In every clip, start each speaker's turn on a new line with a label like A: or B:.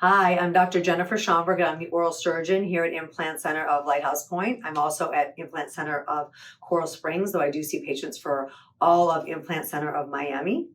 A: Hi, I'm Dr. Jennifer Schaumberg, and I'm the oral surgeon here at Implant Center of Lighthouse Point. I'm also at Implant Center of Coral Springs, though I do see patients for all of Implant Center of Miami.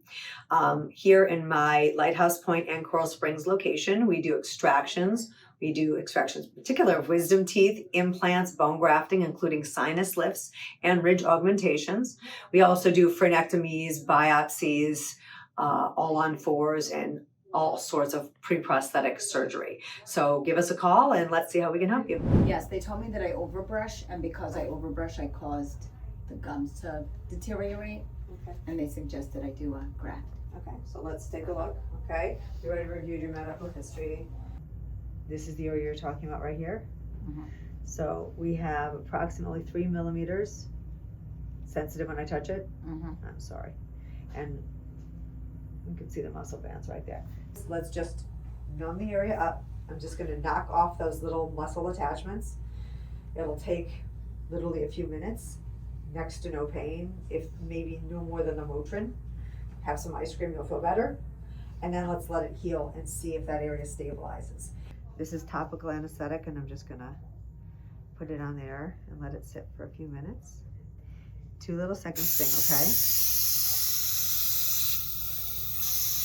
A: Here in my Lighthouse Point and Coral Springs location, we do extractions. We do extractions, in particular of wisdom teeth, implants, bone grafting, including sinus lifts and ridge augmentations. We also do frenectomies, biopsies, all on fours, and all sorts of pre-prosthetic surgery. So give us a call and let's see how we can help you.
B: Yes, they told me that I overbrush, and because I overbrush, I caused the gums to deteriorate.
A: Okay.
B: And they suggested I do a graft.
A: Okay, so let's take a look. Okay, you already reviewed your medical history. This is the area you're talking about right here.
B: Mm-hmm.
A: So we have approximately 3 millimeters. Sensitive when I touch it?
B: Mm-hmm.
A: I'm sorry. And you can see the muscle bands right there. Let's just numb the area up. I'm just going to knock off those little muscle attachments. It'll take literally a few minutes, next to no pain, if maybe no more than the Motrin. Have some ice cream, you'll feel better. And then let's let it heal and see if that area stabilizes. This is topical anesthetic, and I'm just going to put it on there and let it sit for a few minutes. 2 little seconds sting, okay?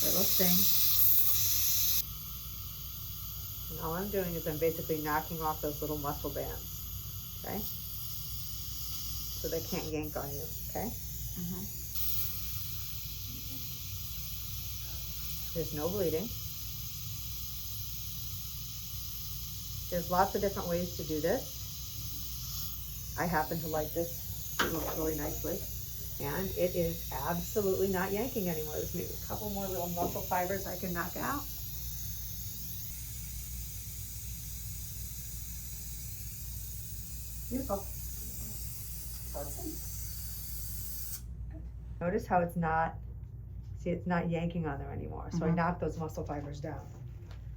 A: Little sting. And all I'm doing is I'm basically knocking off those little muscle bands, okay? So they can't yank on you, okay?
B: Mm-hmm.
A: There's no bleeding. There's lots of different ways to do this. I happen to like this. It looks really nicely. And it is absolutely not yanking anymore. There's maybe a couple more little muscle fibers I can knock out. Beautiful. Notice how it's not, see, it's not yanking on there anymore. So I knocked those muscle fibers down.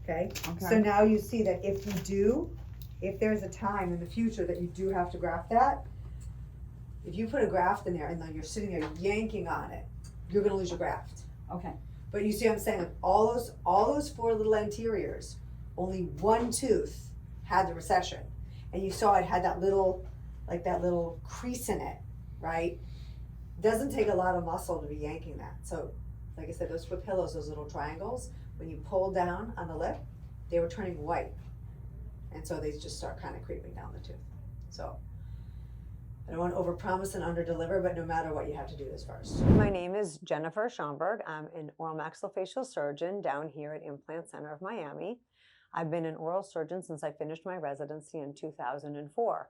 A: Okay? So now you see that if there's a time in the future that you do have to graft that, if you put a graft in there and then you're sitting there yanking on it, you're gonna lose your graft.
B: Okay.
A: But you see what I'm saying? Like all those 4 little anteriors, only one tooth had the recession. And you saw it had that little crease in it, right? Doesn't take a lot of muscle to be yanking that. So, like I said, those papillas, those little triangles, when you pull down on the lip, they were turning white. And so they just start kind of creeping down the tooth. So, I don't want to overpromise and underdeliver, but no matter what, you have to do this first. My name is Jennifer Schaumberg. I'm an oral maxillofacial surgeon down here at Implant Center of Miami. I've been an oral surgeon since I finished my residency in 2004.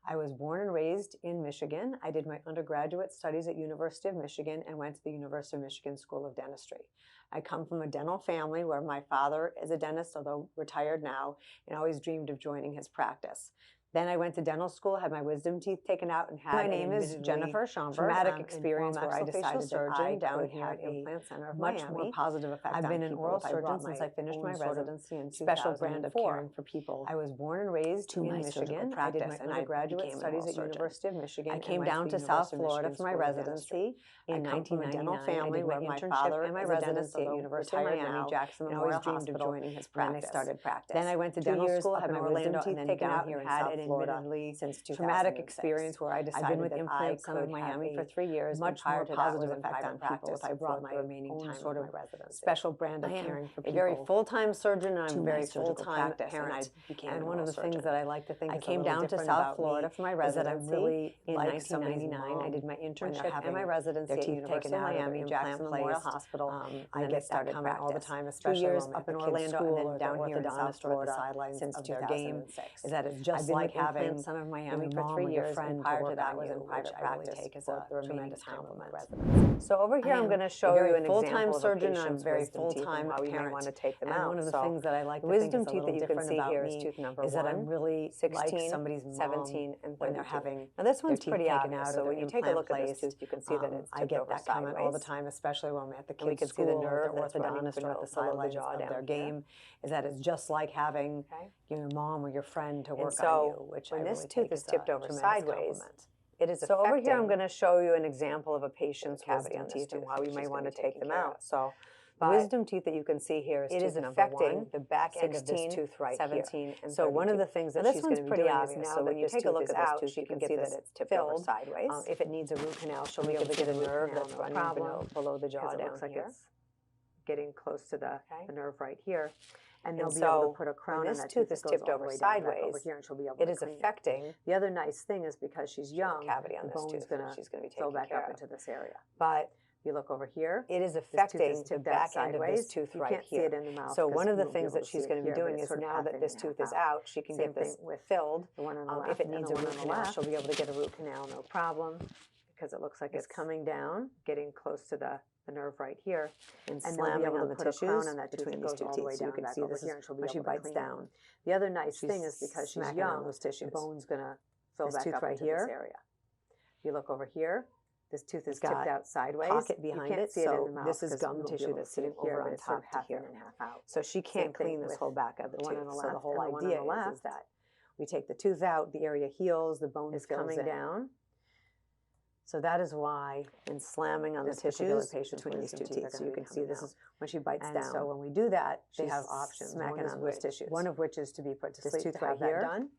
A: I was born and raised in Michigan. I did my undergraduate studies at University of Michigan and went to the University of Michigan School of Dentistry. I come from a dental family where my father is a dentist, although retired now, and always dreamed of joining his practice. Then I went to dental school, had my wisdom teeth taken out, and had
C: My name is Jennifer Schaumberg.
A: traumatic experience where I decided
C: surgeon
A: down here at Implant Center of Miami.
C: much more positive effect
A: I've
C: on
A: been an
C: people
A: oral
C: if I
A: surgeon
C: brought
A: since
C: my
A: I finished my
C: own sort of
A: residency in 2004.
C: special brand of caring for people.
A: I was born and raised
C: to
A: in
C: my surgical
A: Michigan. I
C: practice,
A: did my
C: and I
A: undergraduate
C: became an
A: studies
C: oral
A: at
C: surgeon.
A: University of Michigan.
C: I
A: and
C: came
A: went
C: down
A: the
C: to South
A: University of
C: Florida
A: Michigan
C: for my
A: School of Dentistry.
C: residency in
A: I come from a dental
C: 1999.
A: family
C: I did
A: where
C: my
A: my
C: internship
A: father
C: and my
A: is a dentist,
C: residency at
A: although
C: University of
A: retired
C: Miami,
A: now,
C: Jackson
A: and always
C: Memorial
A: dreamed of
C: Hospital,
A: joining his
C: and then I
A: practice.
C: started practice.
A: Then I went to
C: 2
A: dental
C: years
A: school,
C: up
A: had
C: in
A: my
C: Orlando,
A: wisdom teeth
C: and then
A: taken
C: down
A: out,
C: here
A: and
C: in
A: had
C: South
A: an
C: Florida
A: admittedly
C: since 2006.
A: traumatic experience where I
C: I've
A: decided
C: been with
A: that
C: Implant
A: I
C: Center of
A: could
C: Miami
A: have
C: for 3 years.
A: much
C: Prior
A: more
C: to that
A: positive
C: was in
A: effect on
C: private
A: people if
C: practice
A: I brought
C: for
A: my
C: the remaining
A: own
C: time
A: sort
C: of
A: of
C: my residency.
A: special brand of
C: I am
A: caring for
C: a
A: people.
C: very full-time surgeon, and I'm
A: to
C: a
A: my
C: very
A: surgical
C: full-time
A: practice,
C: parent.
A: and
C: I became
A: and
C: an
A: one
C: oral
A: of the
C: surgeon.
A: things that I like to think
C: I
A: is
C: came
A: a little
C: down to
A: different
C: South
A: about
C: Florida
A: me
C: for my
A: is that I
C: residency
A: really
C: in
A: like somebody's
C: 1999.
A: mom
C: I did my
A: when
C: internship
A: they're
C: and my
A: having
C: residency
A: their
C: at
A: teeth
C: University
A: taken
C: of
A: out of
C: Miami,
A: their
C: Jackson
A: implant
C: Memorial
A: place.
C: Hospital.
A: I
C: and
A: get that comment all the
C: practice.
A: time,
C: 2
A: especially
C: years
A: when I'm
C: up
A: at the
C: in
A: kids'
C: Orlando,
A: school
C: and then
A: or the
C: down here in
A: orthodontist
C: South
A: or at the
C: Florida
A: sidelines
C: since
A: of their game.
C: 2006.
A: Is that it's
C: I've
A: just
C: been
A: like
C: with Implant
A: having
C: Center of
A: your
C: Miami for
A: mom
C: 3
A: or your
C: years,
A: friend
C: and
A: to
C: prior to
A: work
C: that
A: on
C: was
A: you,
C: in
A: which
C: private
A: I really
C: practice
A: take as
C: for
A: a
C: the remaining
A: tremendous
C: time of my
A: compliment.
C: residency.
A: So over here,
C: I
A: I'm
C: am
A: going to
C: a
A: show
C: very
A: you an
C: full-time
A: example of a
C: surgeon, and I'm
A: patient's
C: very
A: wisdom teeth and
C: full-time
A: how you may
C: parent.
A: want to take them
C: And
A: out.
C: one of the
A: So
C: things that I like to
A: the
C: think
A: wisdom
C: is a
A: teeth that
C: little
A: you can
C: different
A: see
C: about
A: here is
C: me
A: tooth number
C: is that
A: 1
C: I'm really
A: 16,
C: like
A: somebody's
C: 17,
A: mom
C: and
A: when they're
C: 32.
A: having
C: Now this
A: their
C: one's
A: teeth
C: pretty
A: taken
C: obvious,
A: out
C: so
A: of
C: when
A: their
C: you take a
A: implant
C: look at this
A: place.
C: tooth, you can see that it's
A: I
C: tipped
A: get
C: over
A: that comment all the
C: sideways.
A: time, especially when I'm at the
C: And we
A: kids'
C: can see the
A: school or
C: nerve
A: the
C: that's running
A: orthodontist or at the
C: below the
A: sidelines
C: jaw
A: of
C: down
A: their
C: here.
A: game. Is that it's just like having your mom or your friend to work
C: so
A: on you, which
C: when
A: I
C: this
A: really
C: tooth
A: take
C: is
A: as a
C: tipped over
A: tremendous
C: sideways,
A: compliment.
C: it is
A: So over here, I'm
C: affecting
A: going to show you an example of a patient's
C: cavity
A: wisdom
C: on this
A: teeth and
C: tooth,
A: how you
C: which
A: may
C: is
A: want to
C: gonna be
A: take
C: taken
A: them
C: care
A: out.
C: of.
A: So
C: The wisdom teeth that you can see here is
D: it is
C: tooth
D: affecting
C: number 1,
D: the back end of
C: 16,
D: this tooth right
C: 17,
D: here.
C: and
D: So one of
C: 32.
D: the things that
C: Now, this
D: she's
C: one's
D: going to be
C: pretty
D: doing
C: obvious.
D: is now
C: So
D: that
C: when you
D: this
C: take a
D: tooth
C: look
D: is
C: at this
D: out,
C: tooth,
D: she
C: you
D: can
C: can
D: see
C: see
D: that
C: that
D: it's
C: it's
D: filled.
C: filled sideways.
D: If it needs a root canal, she'll be
C: We
D: able
C: can
D: to get a
C: see the root
D: nerve
C: canal,
D: that's
C: no
D: running
C: problem.
D: below the jaw
C: Because it
D: down
C: looks like
D: here.
C: it's
D: Getting close to the nerve right here. And they'll
C: And
D: be able
C: so
D: to put a crown
C: when
D: on
C: this
D: that
C: tooth
D: that
C: is
D: goes
C: tipped
D: all
C: over
D: the way down back over
C: sideways,
D: here, and she'll be able
C: it
D: to
C: is
D: clean it.
C: affecting
D: The other nice thing is because she's young,
C: cavity on
D: the
C: this
D: bone's
C: tooth
D: going
C: that
D: to
C: she's going to be
D: fill
C: taking
D: back
C: care
D: up
C: of.
D: into this area.
C: But
D: If you look over here,
C: it is
D: this tooth
C: affecting
D: is
C: the
D: tipped out
C: back end of this
D: sideways.
C: tooth
D: You
C: right
D: can't see
C: here.
D: it in the mouth.
C: So one of the
D: you won't be
C: things
D: able
C: that
D: to
C: she's
D: see it
C: going to be
D: here, but
C: doing
D: it's
C: is
D: sort of
C: now
D: half
C: that
D: in
C: this
D: and
C: tooth
D: half
C: is
D: out.
C: out, she can
D: Same
C: get this
D: thing with
C: filled.
D: the one on the left.
C: If it needs a
D: and the
C: root
D: one on the
C: canal,
D: left,
C: she'll be able to get a root canal, no problem.
D: because it looks like it's coming down, getting close to the nerve right here,
C: And
D: and they'll be
C: slamming
D: able
C: on
D: to
C: the
D: put a crown
C: tissues
D: on that tooth
C: between
D: that
C: these
D: goes
C: two
D: all the way
C: teeth. So you
D: down
C: can
D: back
C: see
D: over
C: this
D: here,
C: is
D: and she'll be
C: when she
D: able to
C: bites
D: clean it.
C: down.
D: The other nice
C: She's
D: thing is because she's
C: smacking on
D: young,
C: those
D: the
C: tissues.
D: bone's going to fill
C: This
D: back
C: tooth
D: up
C: right
D: into
C: here,
D: this area. If you look over here, this tooth is
C: got
D: tipped out sideways.
C: pocket behind
D: you can't
C: it,
D: see it
C: so
D: in the mouth
C: this is
D: 'cause
C: gum
D: you won't be
C: tissue
D: able to
C: that's
D: see it
C: sitting
D: here,
C: over
D: but
C: on
D: it's sort of
C: top to
D: half
C: here.
D: in and half out.
C: So she
D: Same
C: can't
D: thing
C: clean this
D: with
C: whole back of the
D: the one
C: tooth.
D: on the
C: So
D: left
C: the whole
D: and the one on
C: idea
D: the left
C: is that
D: we take the tooth out, the area heals, the bone
C: is
D: fills
C: coming
D: in.
C: down
D: So that is why
C: and slamming on the
D: this particular
C: tissues
D: patient's
C: between these two
D: wisdom
C: teeth.
D: are
C: So
D: gonna
C: you
D: be
C: can see
D: coming
C: this
D: out.
C: is when she bites
D: And
C: down.
D: so when we do that, they
C: she's
D: have options.
C: smacking
D: One is
C: on those
D: which,
C: tissues.
D: one of which is to be put to
C: This
D: sleep
C: tooth
D: to
C: right
D: have that
C: here
D: done,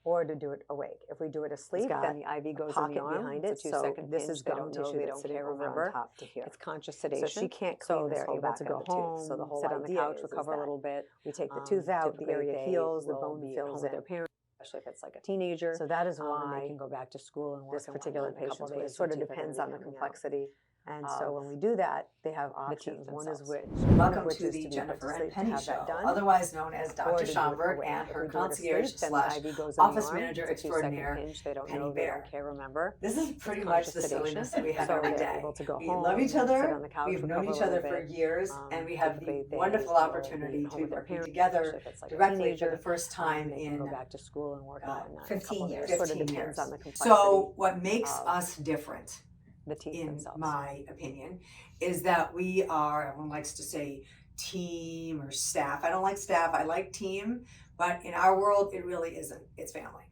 D: or to do it awake. If we do it asleep,
C: got
D: then the IV goes in
C: pocket
D: the arm
C: behind
D: it's
C: it.
D: a
C: So
D: 2-second
C: this
D: pinch.
C: is
D: They
C: gum
D: don't know,
C: tissue
D: they
C: that's
D: don't
C: sitting
D: care,
C: over
D: remember?
C: on top to here.
D: It's conscious sedation.
C: So she can't
D: So
C: clean this
D: they're
C: whole
D: able
C: back
D: to
C: of
D: go
C: the tooth.
D: home,
C: So the whole
D: sit on the
C: idea
D: couch,
C: is
D: recover a
C: that,
D: little bit. We take the tooth out, the
C: typically
D: area
C: they
D: heals, the
C: will
D: bone
C: be at
D: fills
C: home with
D: in.
C: their parents, especially if it's like a teenager.
D: So that is
C: and
D: why
C: they can go back to school and work
D: this
C: and
D: particular
C: whatnot in a couple
D: patient's
C: days.
D: way. It
C: The
D: sort of
C: teeth are gonna
D: depends
C: be
D: on the
C: coming out.
D: complexity. And so
C: of
D: when we do that, they have options.
C: teeth
D: One is
C: themselves.
D: which, one of
E: Welcome
D: which
E: to
D: is
E: the
D: to be put
E: Jennifer
D: to
E: and
D: sleep to
E: Penny
D: have
E: Show,
D: that done.
E: otherwise known as
D: Or
E: Dr.
D: to do it
E: Schaumberg
D: awake.
E: and
D: If
E: her
D: we do it asleep,
E: concierge
D: then
E: slash
D: the IV goes in the
E: office
D: arm.
E: manager
D: It's a 2-second
E: extraordinaire,
D: pinch. They don't
E: Penny
D: know, they
E: Bear.
D: don't care, remember?
E: This is pretty
D: It's
E: much
D: conscious
E: the
D: sedation.
E: silliness that we have
D: So
E: every
D: they're
E: day.
D: able to go
E: We
D: home,
E: love each
D: sit
E: other,
D: on the couch,
E: we've known
D: recover a
E: each
D: little
E: other for
D: bit.
E: years, and we have
D: Typically
E: the
D: they
E: wonderful
D: will
E: opportunity
D: be home
E: to
D: with their
E: work
D: parents,
E: together
D: especially if it's like a
E: directly for
D: teenager,
E: the first time
D: they can
E: in
D: go back to school and work and whatnot in a couple
E: 15
D: days.
E: years.
D: Sort of
E: 15
D: depends
E: years.
D: on the complexity
E: So what makes
D: of
E: us different,
D: the teeth
E: in
D: themselves.
E: my opinion, is that we are, everyone likes to say team or staff. I don't like staff, I like team, but in our world, it really isn't. It's family.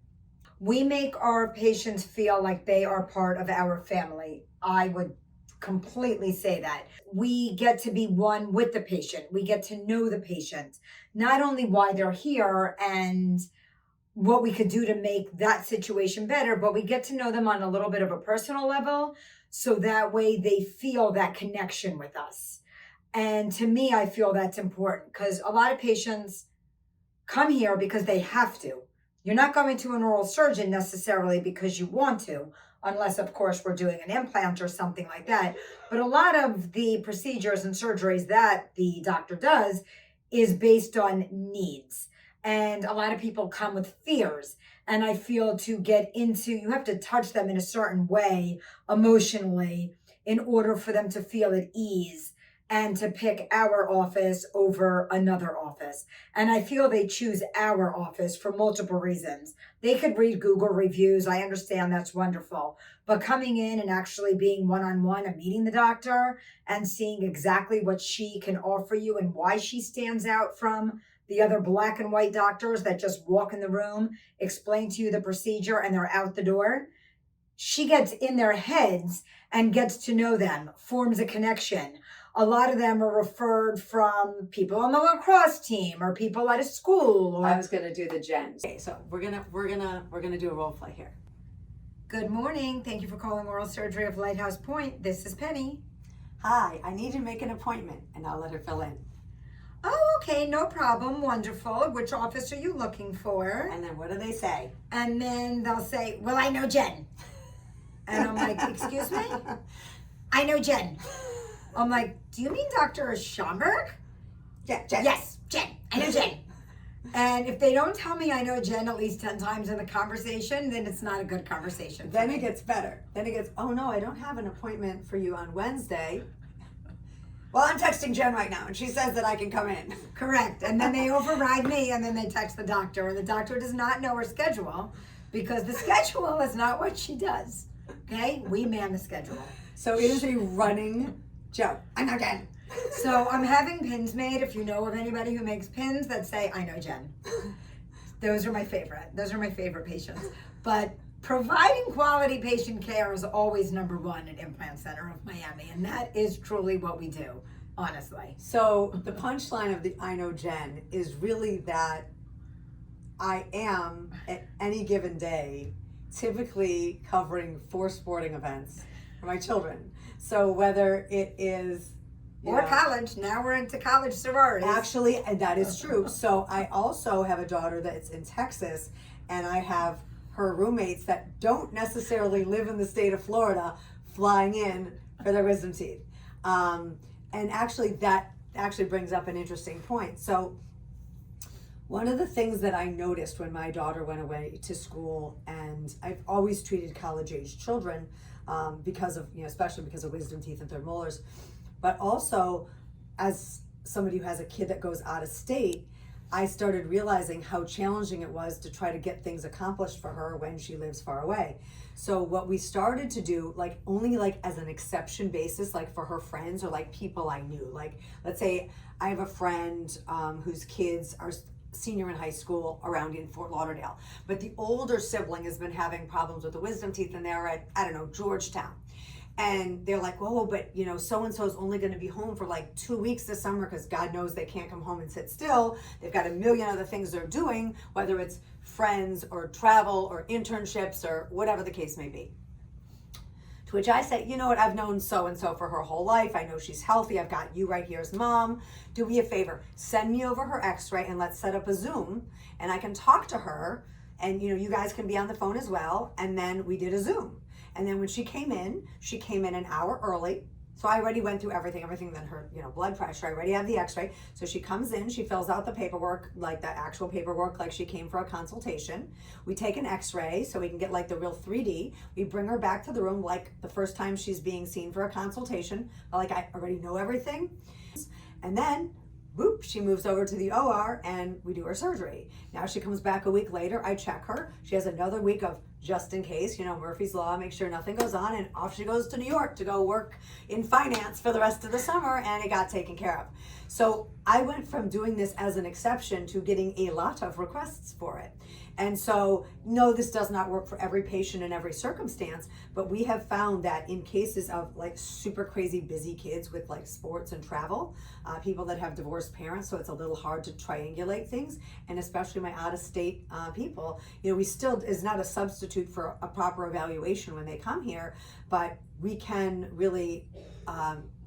F: We make our patients feel like they are part of our family. I would completely say that. We get to be one with the patient. We get to know the patient, not only why they're here and what we could do to make that situation better, but we get to know them on a little bit of a personal level. So that way they feel that connection with us. And to me, I feel that's important because a lot of patients come here because they have to. You're not going to an oral surgeon necessarily because you want to, unless of course we're doing an implant or something like that. But a lot of the procedures and surgeries that the doctor does is based on needs. And a lot of people come with fears. And I feel to get into, you have to touch them in a certain way emotionally in order for them to feel at ease and to pick our office over another office. And I feel they choose our office for multiple reasons. They could read Google reviews. I understand that's wonderful. But coming in and actually being one-on-one and meeting the doctor and seeing exactly what she can offer you and why she stands out from the other black and white doctors that just walk in the room, explain to you the procedure, and they're out the door. She gets in their heads and gets to know them, forms a connection. A lot of them are referred from people on the lacrosse team or people at a school. Or
E: I was gonna do the Jen. Okay, so we're gonna do a role play here.
F: Good morning. Thank you for calling Oral Surgery of Lighthouse Point. This is Penny.
E: Hi, I need to make an appointment, and I'll let her fill in.
F: Oh, okay, no problem. Wonderful. Which office are you looking for?
E: And then what do they say?
F: And then they'll say, well, I know Jen. And I'm like, excuse me? I know Jen. I'm like, do you mean Dr. Schaumberg?
E: Yeah, Jen.
F: Yes, Jen. I know Jen. And if they don't tell me I know Jen at least 10 times in the conversation, then it's not a good conversation. for
E: Then
F: me.
E: it gets better. Then it gets, oh no, I don't have an appointment for you on Wednesday. Well, I'm texting Jen right now, and she says that I can come in.
F: Correct. And then they override me, and then they text the doctor, and the doctor does not know her schedule because the schedule is not what she does. Okay? We man the schedule.
E: So it is a running joke. I know Jen.
F: So I'm having pins made. If you know of anybody who makes pins that say, I know Jen. Those are my favorite. Those are my favorite patients. But providing quality patient care is always number one at Implant Center of Miami. And that is truly what we do. honestly.
E: So the punchline of the I Know Jen is really that I am at any given day typically covering 4 sporting events for my children. So whether it is
F: Or college. Now we're into college sororities.
E: actually, and that is true. So I also have a daughter that's in Texas, and I have her roommates that don't necessarily live in the state of Florida flying in for their wisdom teeth. And actually, that actually brings up an interesting point. So one of the things that I noticed when my daughter went away to school, and I've always treated college-age children because of, especially because of wisdom teeth and third molars, but also as somebody who has a kid that goes out of state, I started realizing how challenging it was to try to get things accomplished for her when she lives far away. So what we started to do, only as an exception basis, for her friends or people I knew, let's say I have a friend whose kids are senior in high school around in Fort Lauderdale, but the older sibling has been having problems with the wisdom teeth, and they're at, I don't know, Georgetown. And they're like, whoa, but so-and-so's only going to be home for 2 weeks this summer because God knows they can't come home and sit still. They've got a million other things they're doing, whether it's friends or travel or internships or whatever the case may be. To which I say, you know what, I've known so-and-so for her whole life. I know she's healthy. I've got you right here as mom. Do me a favor. Send me over her x-ray and let's set up a Zoom and I can talk to her and, you guys can be on the phone as well. And then we did a Zoom. And then when she came in an hour early. So I already went through everything then her, blood pressure. I already have the x-ray. So she comes in, she fills out the paperwork, the actual paperwork, she came for a consultation. We take an x-ray so we can get the real 3D. We bring her back to the room the first time she's being seen for a consultation. I already know everything. And then, whoop, she moves over to the OR and we do her surgery. Now she comes back a week later, I check her. She has another week of just in case, Murphy's Law, make sure nothing goes on, and off she goes to New York to go work in finance for the rest of the summer, and it got taken care of. So I went from doing this as an exception to getting a lot of requests for it. And so, no, this does not work for every patient in every circumstance, but we have found that in cases of super crazy busy kids with sports and travel, people that have divorced parents, so it's a little hard to triangulate things, and especially my out-of-state people, we still is not a substitute for a proper evaluation when they come here, but we can really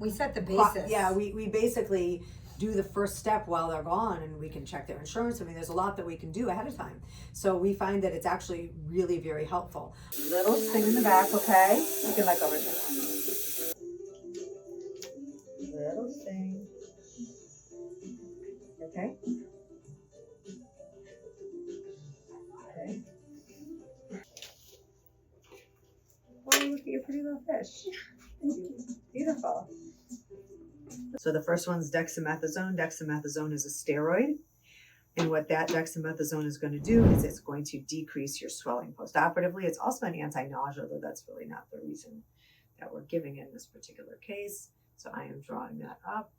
F: we set the basis.
E: We basically do the first step while they're gone, and we can check their insurance. There's a lot that we can do ahead of time. So we find that it's actually really very helpful. Little thing in the back, okay? You can over here. Little thing. Okay? Okay. Oh, look at your pretty little fish. Beautiful. So the first one's dexamethasone. Dexamethasone is a steroid. And what that dexamethasone is going to do is it's going to decrease your swelling postoperatively. It's also an anti-nausea, though that's really not the reason that we're giving in this particular case. So I am drawing that up.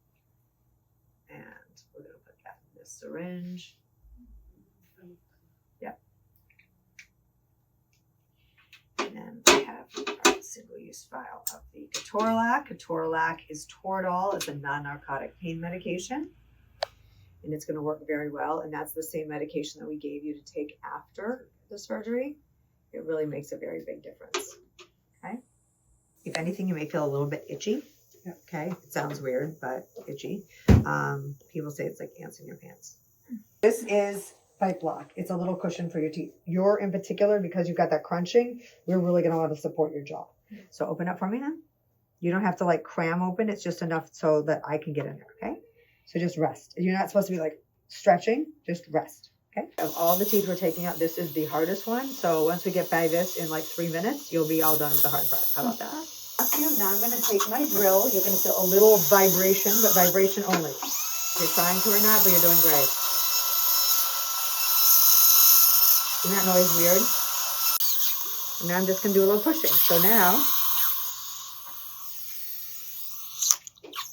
E: And we're going to put that in this syringe. Yep. And then we have our single-use vial of the ketorolac. Ketorolac is Toradol. It's a non-narcotic pain medication. And it's going to work very well. And that's the same medication that we gave you to take after the surgery. It really makes a very big difference. Okay. If anything, you may feel a little bit itchy. Okay. It sounds weird, but itchy. People say it's like ants in your pants. This is Bite Block. It's a little cushion for your teeth. You're in particular, because you've got that crunching, we're really going to want to support your jaw. So open up for me now. You don't have to cram open. It's just enough so that I can get in there. Okay. So just rest. You're not supposed to be stretching, just rest. Okay. Of all the teeth we're taking out, this is the hardest one. So once we get by this in 3 minutes, you'll be all done with the hard part. How about that? Now I'm going to take my drill. You're going to feel a little vibration, but vibration only. If you're trying to or not, but you're doing great. Isn't that noise weird? And now I'm just going to do a little pushing. So now,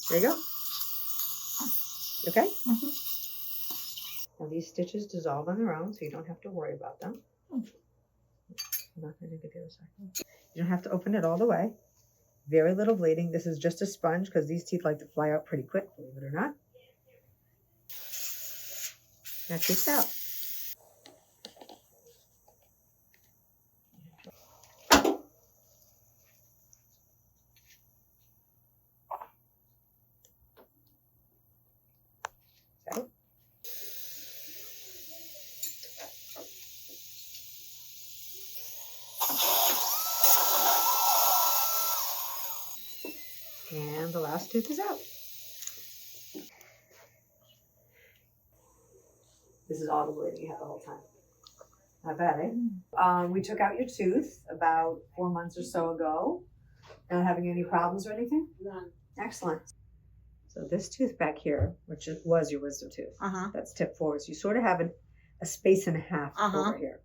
E: there you go. Okay? Now these stitches dissolve on their own, so you don't have to worry about them. I'm not going to give you a second. You don't have to open it all the way. Very little bleeding. This is just a sponge because these teeth like to fly out pretty quick, believe it or not. Check this out. Okay. And the last tooth is out. This is all the bleeding you had the whole time. Not bad, eh? We took out your tooth about 4 months or so ago. Not having any problems or anything?
B: None.
E: Excellent. So this tooth back here, which was your wisdom tooth, that's tipped forward. So you sort of have a space and a half over here.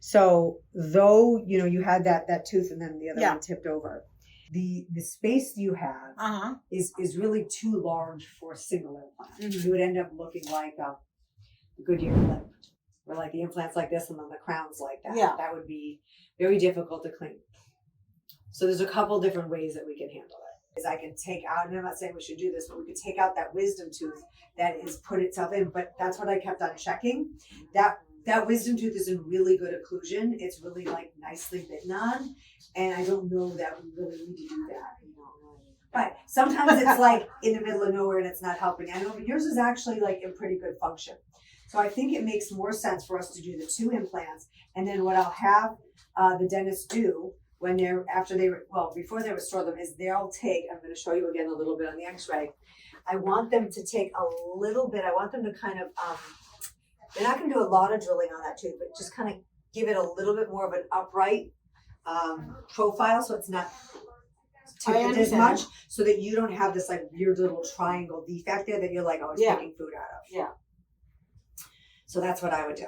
E: So though, you had that tooth and then the other one tipped over, the space you have is really too large for a single implant. You would end up looking like a Goodyear lip, where like the implants like this and then the crowns like that.
F: Yeah.
E: That would be very difficult to clean. So there's a couple different ways that we can handle it. Is I can take out, and I'm not saying we should do this, but we could take out that wisdom tooth that is put itself in. But that's what I kept on checking. That wisdom tooth is in really good occlusion. It's really like nicely bitten on, and I don't know that we really need to do that. But sometimes it's like in the middle of nowhere and it's not helping. I know, but yours is actually like in pretty good function. So I think it makes more sense for us to do the 2 implants, and then what I'll have the dentist do when before they restore them is they'll take, I'm going to show you again a little bit on the x-ray. I want them to take a little bit, I want them to kind of, they're not going to do a lot of drilling on that tooth, but just kind of give it a little bit more of an upright profile so it's not tipped as much, so that you don't have this like weird little triangle defect there that you're like always picking food out of.
F: Yeah.
E: So that's what I would do.